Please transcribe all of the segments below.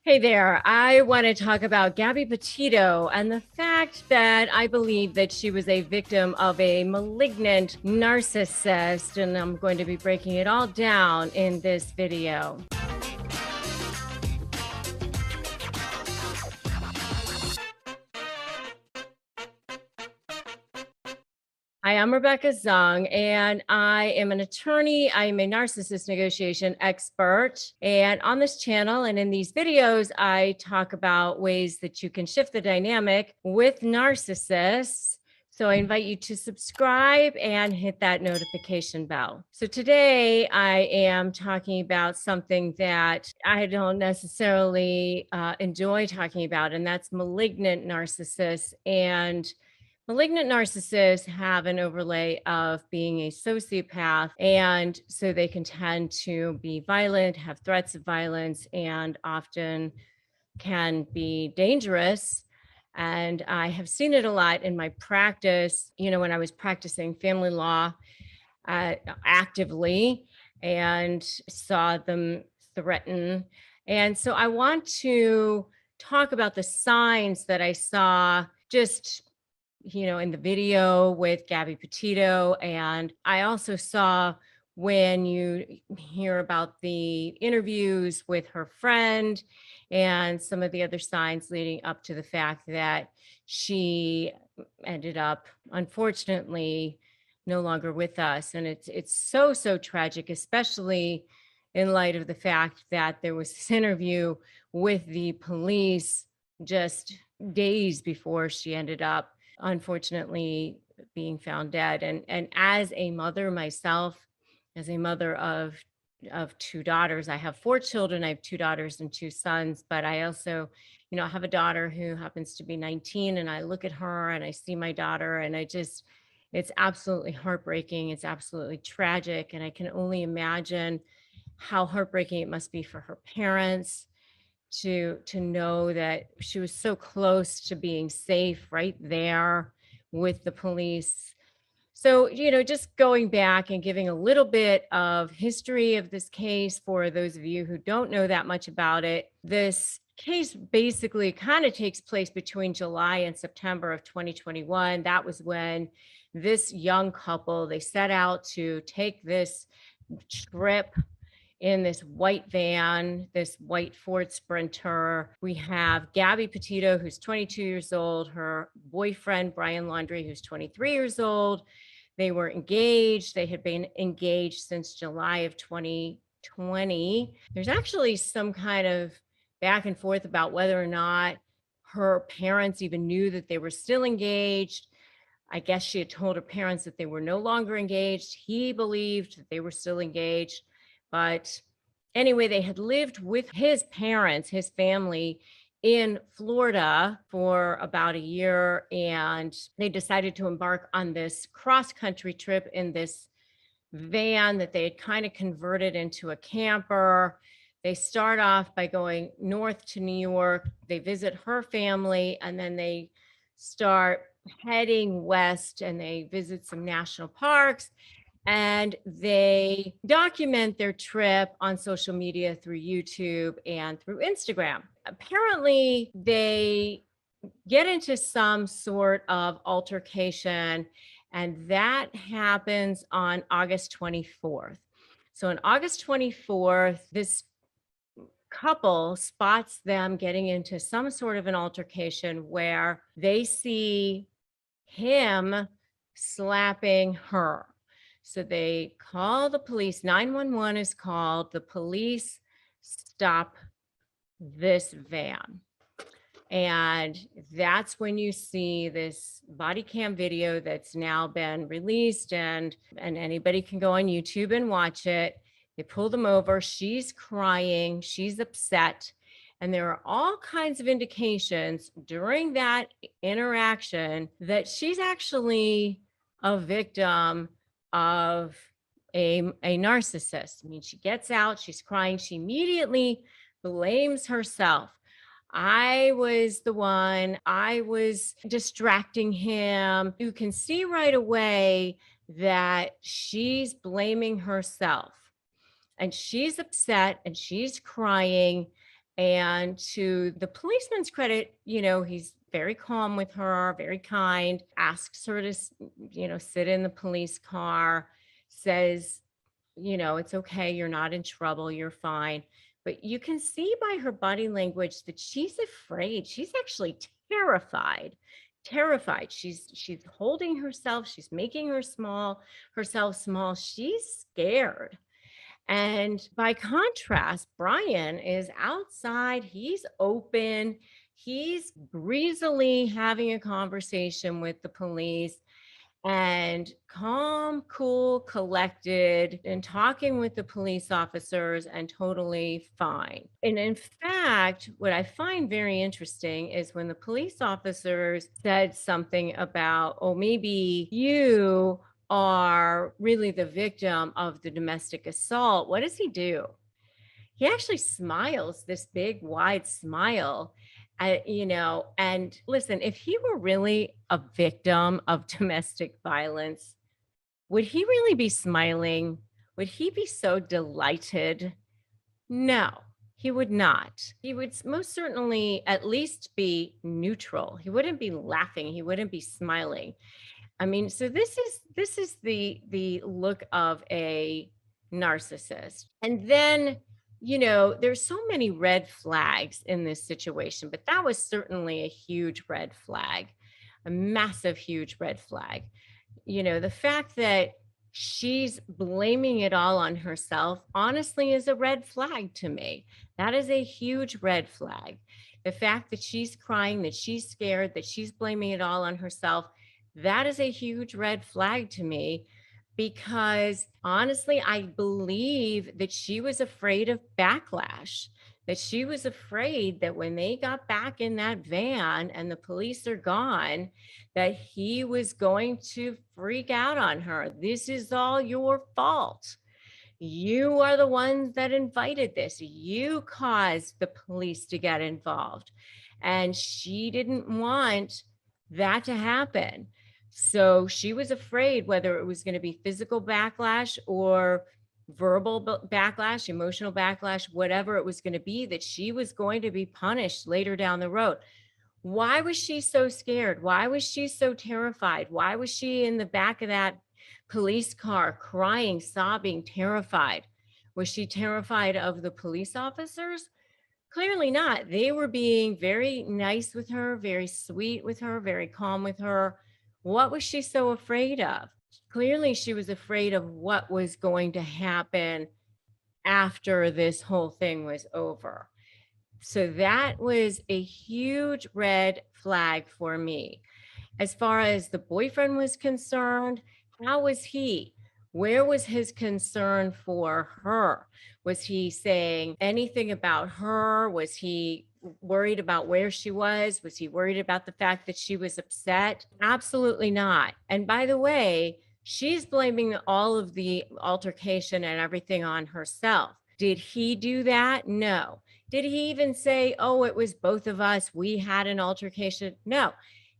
Hey there. I want to talk about Gabby Petito and the fact that I believe that she was a victim of a malignant narcissist. And I'm going to be breaking it all down in this video. Hi, I'm Rebecca Zung, and I am an attorney. I am a narcissist negotiation expert. And on this channel and in these videos, I talk about ways that you can shift the dynamic with narcissists. So I invite you to subscribe and hit that notification bell. So today I am talking about something that I don't necessarily enjoy talking about, and that's malignant narcissists. And malignant narcissists have an overlay of being a sociopath, and so they can tend to be violent, have threats of violence, and often can be dangerous. And I have seen it a lot in my practice, when I was practicing family law actively and saw them threaten. And so I want to talk about the signs that I saw just in the video with Gabby Petito. And I also saw when you hear about the interviews with her friend and some of the other signs leading up to the fact that she ended up, unfortunately, no longer with us. And it's so tragic, especially in light of the fact that there was this interview with the police just days before she ended up, unfortunately, being found dead. And as a mother myself, as a mother of two daughters, I have four children. I have two daughters and two sons, but I also, I have a daughter who happens to be 19, and I look at her and I see my daughter, and it's absolutely heartbreaking. It's absolutely tragic. And I can only imagine how heartbreaking it must be for her parents to know that she was so close to being safe right there with the police. So, just going back and giving a little bit of history of this case for those of you who don't know that much about it. This case basically kind of takes place between July and September of 2021. That was when this young couple, they set out to take this trip in this white van, this white Ford Sprinter. We have Gabby Petito, who's 22 years old, her boyfriend, Brian Laundrie, who's 23 years old. They were engaged. They had been engaged since July of 2020. There's actually some kind of back and forth about whether or not her parents even knew that they were still engaged. I guess she had told her parents that they were no longer engaged. He believed that they were still engaged. But anyway, they had lived with his parents, his family, in Florida for about a year, and they decided to embark on this cross-country trip in this van that they had kind of converted into a camper. They start off by going north to New York. They visit her family, and then they start heading west, and they visit some national parks. And they document their trip on social media through YouTube and through Instagram. Apparently, they get into some sort of altercation, and that happens on August 24th. So on August 24th, this couple spots them getting into some sort of an altercation where they see him slapping her. So they call the police. 911 is called. The police stop this van. And that's when you see this body cam video that's now been released, and anybody can go on YouTube and watch it. They pull them over. She's crying. She's upset. And there are all kinds of indications during that interaction that she's actually a victim of a narcissist. I mean, she gets out, she's crying, she immediately blames herself. I was the one, I was distracting him. You can see right away that she's blaming herself, and she's upset and she's crying. And to the policeman's credit, he's very calm with her, very kind, asks her to, sit in the police car, says, it's okay. You're not in trouble. You're fine. But you can see by her body language that she's afraid. She's actually terrified. Terrified. She's holding herself. She's making herself small. She's scared. And by contrast, Brian is outside, he's open, he's breezily having a conversation with the police and calm, cool, collected, and talking with the police officers and totally fine. And in fact, what I find very interesting is when the police officers said something about, oh, maybe you are really the victim of the domestic assault, what does he do? He actually smiles, this big, wide smile. And listen, if he were really a victim of domestic violence, would he really be smiling? Would he be so delighted? No, he would not. He would most certainly at least be neutral. He wouldn't be laughing. He wouldn't be smiling. I mean, so this is the look of a narcissist. And then, there's so many red flags in this situation, but that was certainly a huge red flag, a massive, huge red flag. The fact that she's blaming it all on herself, honestly, is a red flag to me. That is a huge red flag. The fact that she's crying, that she's scared, that she's blaming it all on herself, that is a huge red flag to me, because honestly, I believe that she was afraid of backlash, that she was afraid that when they got back in that van and the police are gone, that he was going to freak out on her. This is all your fault. You are the ones that invited this. You caused the police to get involved. And she didn't want that to happen. So she was afraid whether it was going to be physical backlash or verbal backlash, emotional backlash, whatever it was going to be, that she was going to be punished later down the road. Why was she so scared? Why was she so terrified? Why was she in the back of that police car crying, sobbing, terrified? Was she terrified of the police officers? Clearly not. They were being very nice with her, very sweet with her, very calm with her. What was she so afraid of? Clearly, she was afraid of what was going to happen after this whole thing was over. So that was a huge red flag for me. As far as the boyfriend was concerned, how was he? Where was his concern for her? Was he saying anything about her? Was he worried about where she was? Was he worried about the fact that she was upset? Absolutely not. And by the way, she's blaming all of the altercation and everything on herself. Did he do that? No. Did he even say, oh, it was both of us, we had an altercation? No.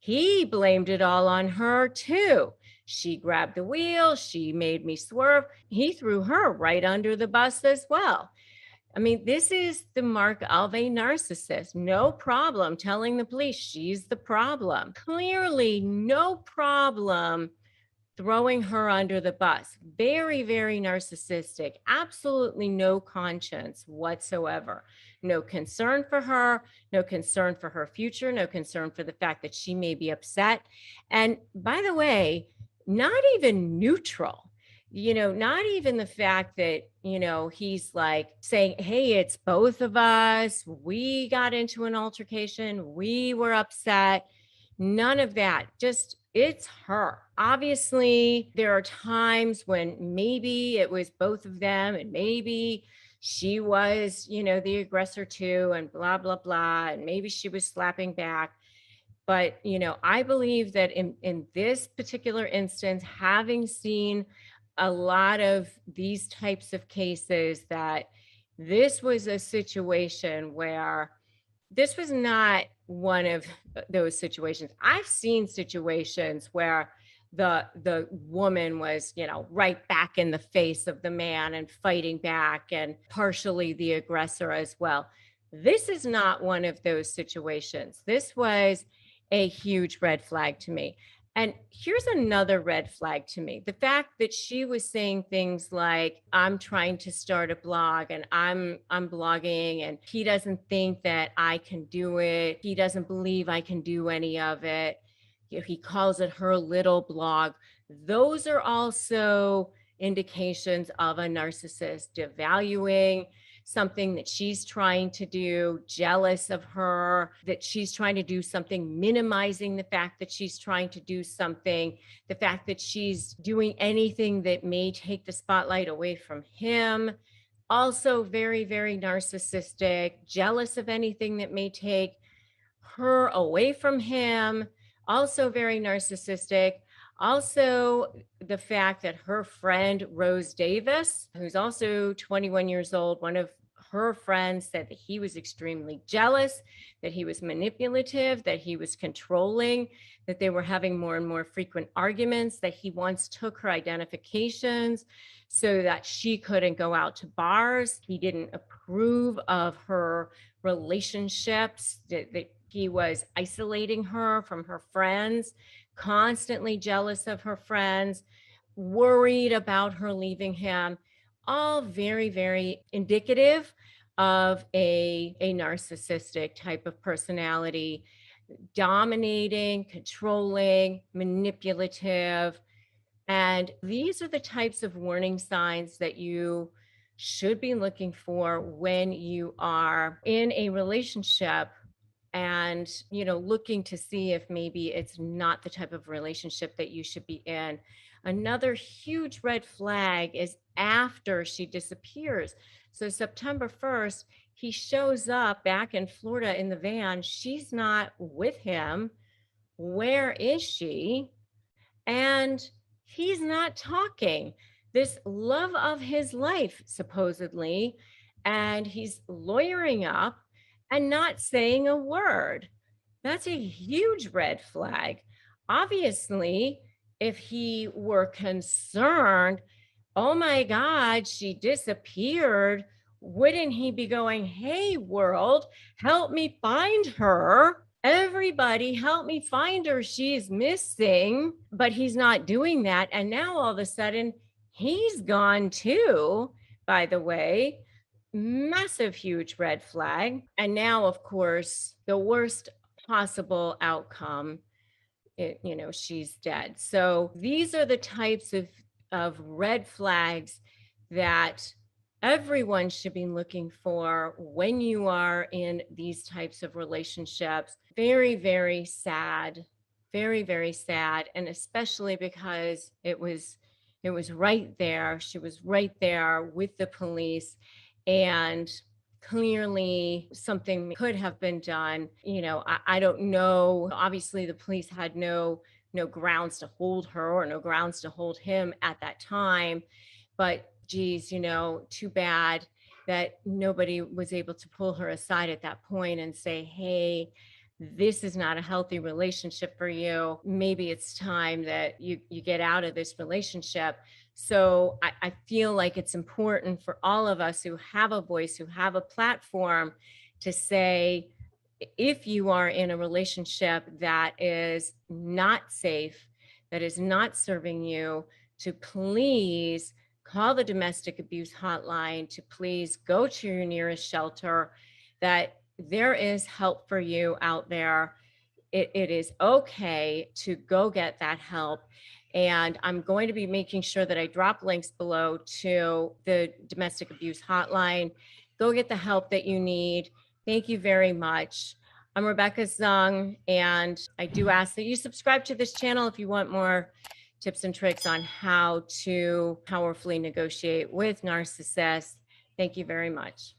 He blamed it all on her too. She grabbed the wheel. She made me swerve. He threw her right under the bus as well. I mean, this is the mark of a narcissist. No problem telling the police she's the problem. Clearly, no problem throwing her under the bus. Very, very narcissistic. Absolutely no conscience whatsoever. No concern for her, no concern for her future, no concern for the fact that she may be upset. And by the way, not even neutral. Not even the fact that, he's like saying, hey, it's both of us. We got into an altercation. We were upset. None of that. Just, it's her. Obviously, there are times when maybe it was both of them and maybe she was, the aggressor too, and blah, blah, blah. And maybe she was slapping back. But, I believe that in this particular instance, having seen a lot of these types of cases, that this was a situation where this was not one of those situations. I've seen situations where the woman was, right back in the face of the man and fighting back, and partially the aggressor as well. This is not one of those situations. This was a huge red flag to me. And here's another red flag to me. The fact that she was saying things like, I'm trying to start a blog and I'm blogging and he doesn't think that I can do it. He doesn't believe I can do any of it. He calls it her little blog. Those are also indications of a narcissist devaluing something that she's trying to do, jealous of her, that she's trying to do something, minimizing the fact that she's trying to do something, the fact that she's doing anything that may take the spotlight away from him. Also, very, very narcissistic, jealous of anything that may take her away from him. Also, very narcissistic. Also, the fact that her friend, Rose Davis, who's also 21 years old, one of her friends said that he was extremely jealous, that he was manipulative, that he was controlling, that they were having more and more frequent arguments, that he once took her identifications so that she couldn't go out to bars. He didn't approve of her relationships, that he was isolating her from her friends, constantly jealous of her friends, worried about her leaving him. All very, very indicative of a narcissistic type of personality, dominating, controlling, manipulative. And these are the types of warning signs that you should be looking for when you are in a relationship and looking to see if maybe it's not the type of relationship that you should be in. Another huge red flag is after she disappears. So September 1st, he shows up back in Florida in the van. She's not with him. Where is she? And he's not talking. This love of his life, supposedly, and he's lawyering up and not saying a word. That's a huge red flag. Obviously, if he were concerned, oh my God, she disappeared, wouldn't he be going, hey, world, help me find her? Everybody, help me find her. She's missing. But he's not doing that. And now all of a sudden, he's gone too, by the way. Massive, huge red flag. And now, of course, the worst possible outcome, she's dead. So these are the types of red flags that everyone should be looking for when you are in these types of relationships. Very, very sad. Very, very sad. And especially because it was right there. She was right there with the police. And clearly something could have been done. I don't know. Obviously, the police had no grounds to hold her or no grounds to hold him at that time. But geez, too bad that nobody was able to pull her aside at that point and say, hey, this is not a healthy relationship for you. Maybe it's time that you get out of this relationship. So I feel like it's important for all of us who have a voice, who have a platform, to say, if you are in a relationship that is not safe, that is not serving you, to please call the domestic abuse hotline, to please go to your nearest shelter, that there is help for you out there. It is okay to go get that help. And I'm going to be making sure that I drop links below to the domestic abuse hotline. Go get the help that you need. Thank you very much. I'm Rebecca Zung, and I do ask that you subscribe to this channel if you want more tips and tricks on how to powerfully negotiate with narcissists. Thank you very much.